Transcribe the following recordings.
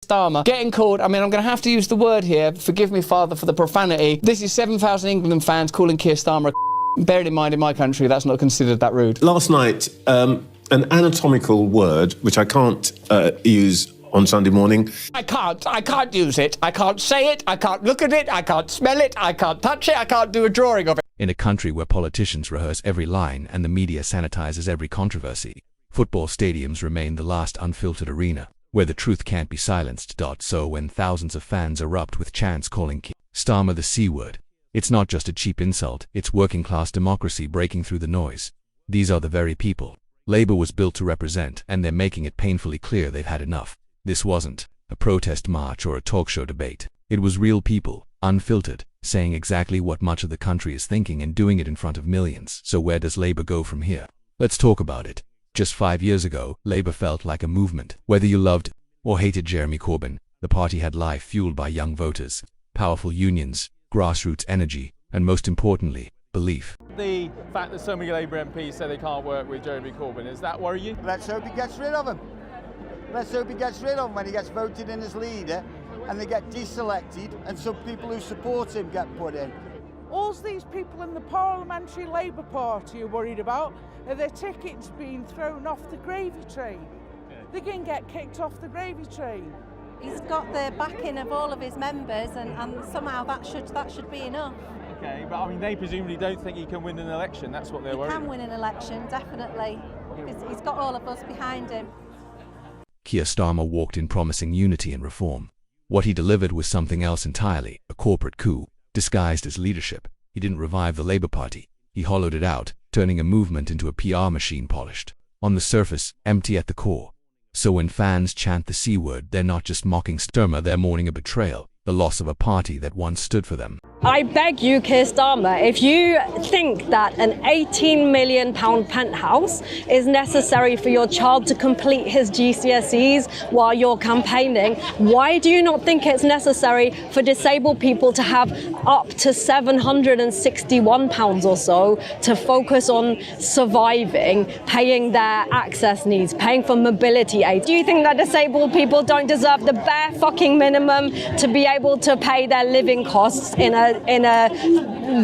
Starmer getting called, I mean, I'm going to have to use the word here, forgive me, Father, for the profanity. This is 7,000 England fans calling Keir Starmer a bearing in mind in my country that's not considered that rude. Last night, an anatomical word, which I can't use on Sunday morning. I can't use it. I can't say it. I can't look at it. I can't smell it. I can't touch it. I can't do a drawing of it. In a country where politicians rehearse every line and the media sanitizes every controversy, football stadiums remain the last unfiltered arena, where the truth can't be silenced. So when thousands of fans erupt with chants calling Keir Starmer the C-word, it's not just a cheap insult, it's working-class democracy breaking through the noise. These are the very people Labour was built to represent, and they're making it painfully clear they've had enough. This wasn't a protest march or a talk show debate. It was real people, unfiltered, saying exactly what much of the country is thinking and doing it in front of millions. So where does Labour go from here? Let's talk about it. Just 5 years ago, Labour felt like a movement. Whether you loved or hated Jeremy Corbyn, the party had life fueled by young voters, powerful unions, grassroots energy, and most importantly, belief. The fact that so many Labour MPs say they can't work with Jeremy Corbyn, does that worry you? Let's hope he gets rid of him. Let's hope he gets rid of him when he gets voted in as leader and they get deselected and some people who support him get put in. All these people in the Parliamentary Labour Party are worried about are their tickets being thrown off the gravy train. They're going to get kicked off the gravy train. He's got the backing of all of his members and somehow that should be enough. Okay, but I mean they presumably don't think he can win an election, that's what they're worried about. He can win an election, definitely. He's got all of us behind him. Keir Starmer walked in promising unity and reform. What he delivered was something else entirely, a corporate coup, disguised as leadership. He didn't revive the Labour Party. He hollowed it out, turning a movement into a PR machine polished. On the surface, empty at the core. So when fans chant the C-word, they're not just mocking Starmer, they're mourning a betrayal, the loss of a party that once stood for them. I beg you, Keir Starmer, if you think that an £18 million penthouse is necessary for your child to complete his GCSEs while you're campaigning, why do you not think it's necessary for disabled people to have up to £761 or so to focus on surviving, paying their access needs, paying for mobility aid? Do you think that disabled people don't deserve the bare fucking minimum to be able to pay their living costs in a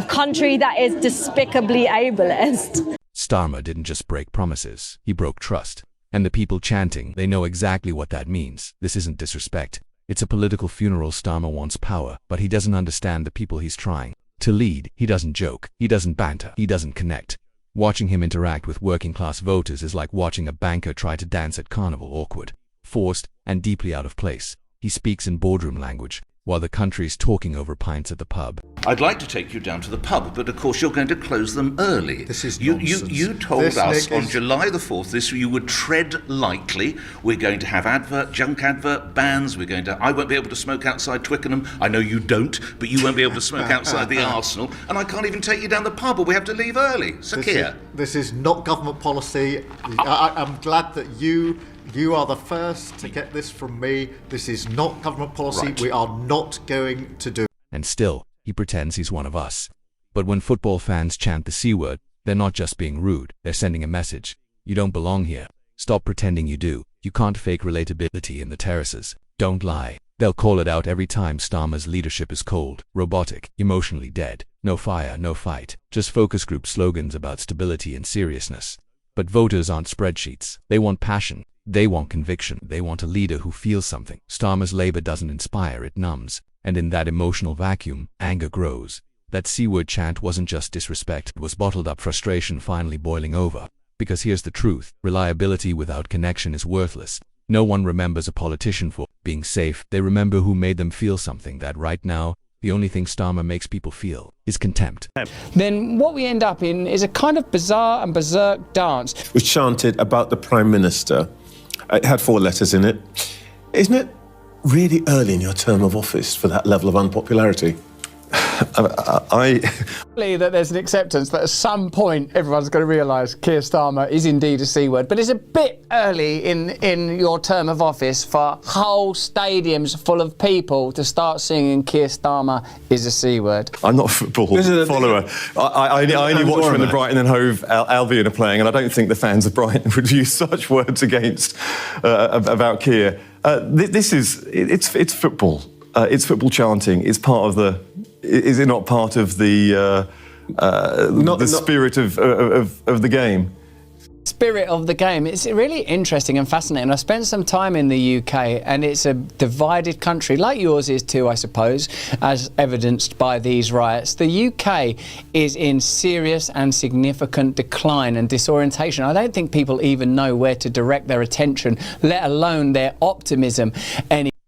country that is despicably ableist? Starmer didn't just break promises, he broke trust. And the people chanting, they know exactly what that means. This isn't disrespect. It's a political funeral. Starmer wants power, but he doesn't understand the people he's trying to lead. He doesn't joke, he doesn't banter, he doesn't connect. Watching him interact with working-class voters is like watching a banker try to dance at carnival. Awkward, forced, and deeply out of place. He speaks in boardroom language, while the country's talking over pints at the pub. I'd like to take you down to the pub, but of course you're going to close them early. This is nonsense. You told us on July the 4th you would tread lightly. We're going to have junk advert bans. I won't be able to smoke outside Twickenham. I know you don't, but you won't be able to smoke outside the Arsenal. And I can't even take you down the pub, or we have to leave early. So Keir. This is not government policy. I'm glad that you are the first to get this from me. This is not government policy. Right. We are not going to do. And still, he pretends he's one of us. But when football fans chant the C-word, they're not just being rude, they're sending a message. You don't belong here. Stop pretending you do. You can't fake relatability in the terraces. Don't lie. They'll call it out every time Starmer's leadership is cold, robotic, emotionally dead. No fire, no fight. Just focus group slogans about stability and seriousness. But voters aren't spreadsheets. They want passion. They want conviction. They want a leader who feels something. Starmer's Labour doesn't inspire, it numbs. And in that emotional vacuum, anger grows. That C-word chant wasn't just disrespect, it was bottled up frustration finally boiling over. Because here's the truth, reliability without connection is worthless. No one remembers a politician for being safe. They remember who made them feel something. That right now, the only thing Starmer makes people feel is contempt. Then what we end up in is a kind of bizarre and berserk dance. We chanted about the Prime Minister. It had 4 letters in it. Isn't it really early in your term of office for that level of unpopularity? That there's an acceptance that at some point everyone's going to realise Keir Starmer is indeed a C-word, but it's a bit early in your term of office for whole stadiums full of people to start singing Keir Starmer is a C-word. I'm not a football follower. I only watch when the Brighton and Hove Albion are playing, and I don't think the fans of Brighton would use such words against about Keir. It's football. It's football chanting. It's part of the. Is it not part of the spirit of the game? Spirit of the game. It's really interesting and fascinating. I spent some time in the UK, and it's a divided country, like yours is too, I suppose, as evidenced by these riots. The UK is in serious and significant decline and disorientation. I don't think people even know where to direct their attention, let alone their optimism.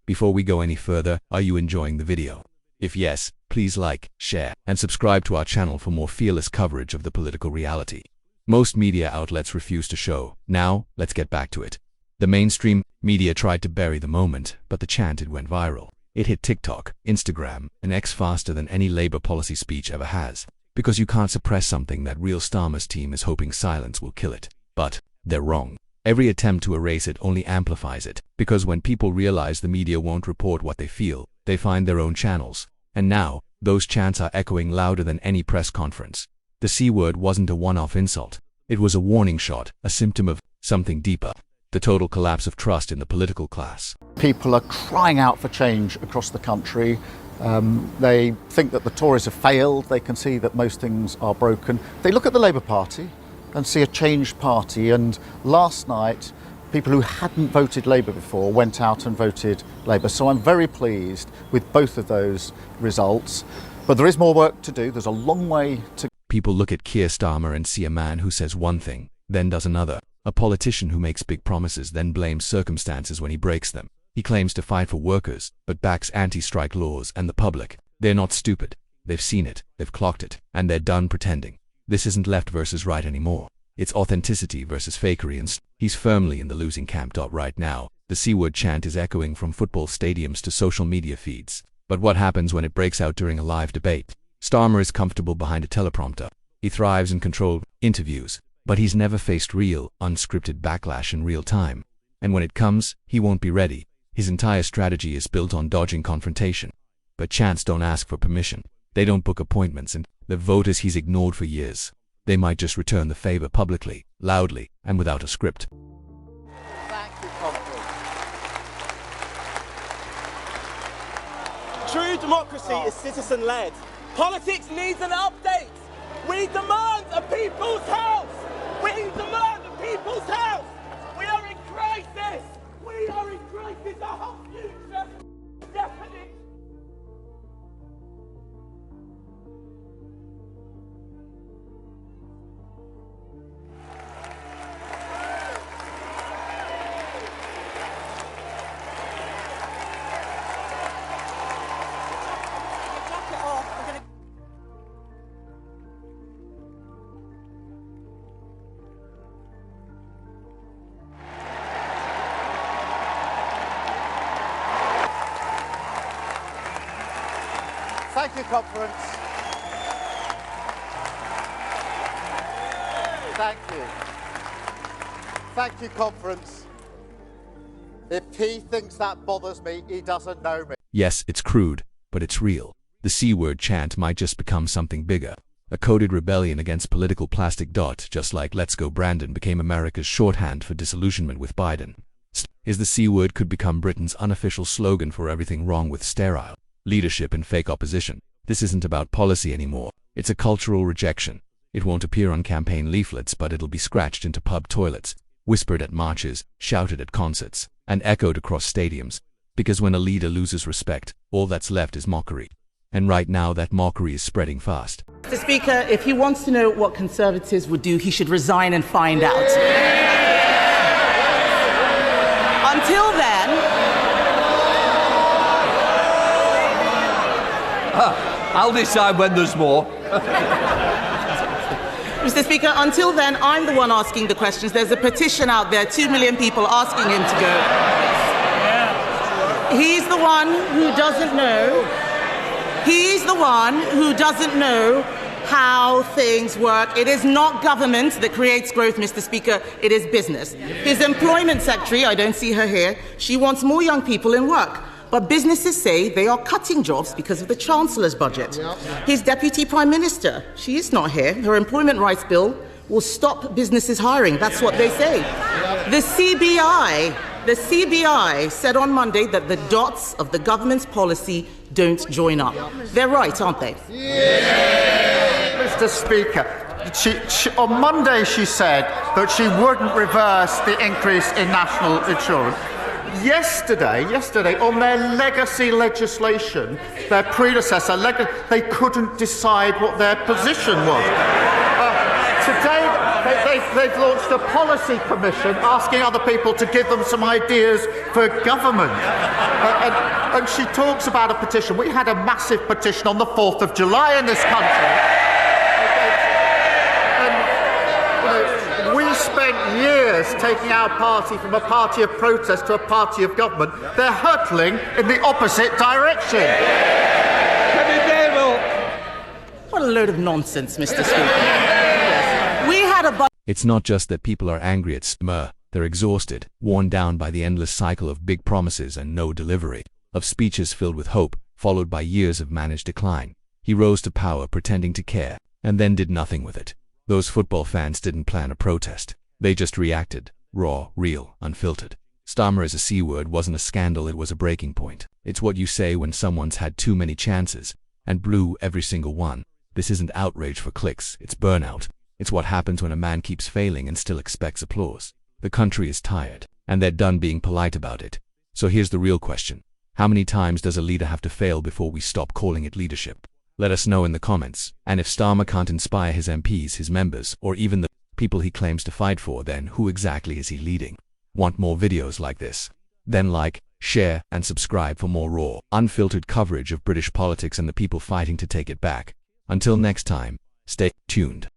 Before we go any further, are you enjoying the video? If yes, please like, share, and subscribe to our channel for more fearless coverage of the political reality most media outlets refuse to show. Now, let's get back to it. The mainstream media tried to bury the moment, but the chant, it went viral. It hit TikTok, Instagram, and X faster than any Labour policy speech ever has. Because you can't suppress something that real Starmer's team is hoping silence will kill it. But they're wrong. Every attempt to erase it only amplifies it. Because when people realize the media won't report what they feel, they find their own channels. And now, those chants are echoing louder than any press conference. The C word wasn't a one-off insult. It was a warning shot, a symptom of something deeper. The total collapse of trust in the political class. People are crying out for change across the country. They think that the Tories have failed. They can see that most things are broken. They look at the Labour Party and see a changed party. And last night, people who hadn't voted Labour before went out and voted Labour. So I'm very pleased with both of those results. But there is more work to do. There's a long way to go. People look at Keir Starmer and see a man who says one thing, then does another. A politician who makes big promises, then blames circumstances when he breaks them. He claims to fight for workers, but backs anti-strike laws and the public. They're not stupid. They've seen it, they've clocked it, and they're done pretending. This isn't left versus right anymore. It's authenticity versus fakery, and he's firmly in the losing camp. Right now, the C-word chant is echoing from football stadiums to social media feeds. But what happens when it breaks out during a live debate? Starmer is comfortable behind a teleprompter. He thrives in controlled interviews, but he's never faced real, unscripted backlash in real time. And when it comes, he won't be ready. His entire strategy is built on dodging confrontation. But chants don't ask for permission. They don't book appointments, and the voters he's ignored for years. They might just return the favor publicly, loudly, and without a script. Thank you, Conference. True democracy is citizen-led. Politics needs an update. We demand a people's house. We demand a people's house. We are in crisis. We are in crisis. Our whole future is definite. Thank you, Conference. Thank you. Thank you, Conference. If he thinks that bothers me, he doesn't know me. Yes, it's crude, but it's real. The C-word chant might just become something bigger. A coded rebellion against political plastic. Just like Let's Go Brandon became America's shorthand for disillusionment with Biden. Is the C-word could become Britain's unofficial slogan for everything wrong with sterile leadership and fake opposition. This isn't about policy anymore. It's a cultural rejection. It won't appear on campaign leaflets, but it'll be scratched into pub toilets, whispered at marches, shouted at concerts, and echoed across stadiums. Because when a leader loses respect, all that's left is mockery. And right now that mockery is spreading fast. Mr. Speaker, if he wants to know what Conservatives would do, he should resign and find out. Until then... I'll decide when there's more. Mr. Speaker, until then, I'm the one asking the questions. There's a petition out there, 2 million people asking him to go. He's the one who doesn't know. He's the one who doesn't know how things work. It is not government that creates growth, Mr. Speaker. It is business. His employment secretary, I don't see her here, she wants more young people in work. But businesses say they are cutting jobs because of the Chancellor's budget. His Deputy Prime Minister, she is not here. Her employment rights bill will stop businesses hiring. That's what they say. The CBI The CBI said on Monday that the dots of the government's policy don't join up. They're right, aren't they? Mr. Speaker, on Monday she said that she wouldn't reverse the increase in national insurance. Yesterday, on their legacy legislation, their predecessor, they couldn't decide what their position was. Today, they've launched a policy commission asking other people to give them some ideas for government. And she talks about a petition. We had a massive petition on the 4th of July in this country. We spent years taking our party from a party of protest to a party of government. They're hurtling in the opposite direction. What a load of nonsense, Mr. Speaker. We had a It's not just that people are angry at Starmer, they're exhausted, worn down by the endless cycle of big promises and no delivery, of speeches filled with hope, followed by years of managed decline. He rose to power pretending to care, and then did nothing with it. Those football fans didn't plan a protest. They just reacted. Raw, real, unfiltered. Starmer as a C-word wasn't a scandal, it was a breaking point. It's what you say when someone's had too many chances, and blew every single one. This isn't outrage for clicks, it's burnout. It's what happens when a man keeps failing and still expects applause. The country is tired, and they're done being polite about it. So here's the real question. How many times does a leader have to fail before we stop calling it leadership? Let us know in the comments. And if Starmer can't inspire his MPs, his members, or even the people he claims to fight for, then who exactly is he leading? Want more videos like this? Then like, share, and subscribe for more raw, unfiltered coverage of British politics and the people fighting to take it back. Until next time, stay tuned.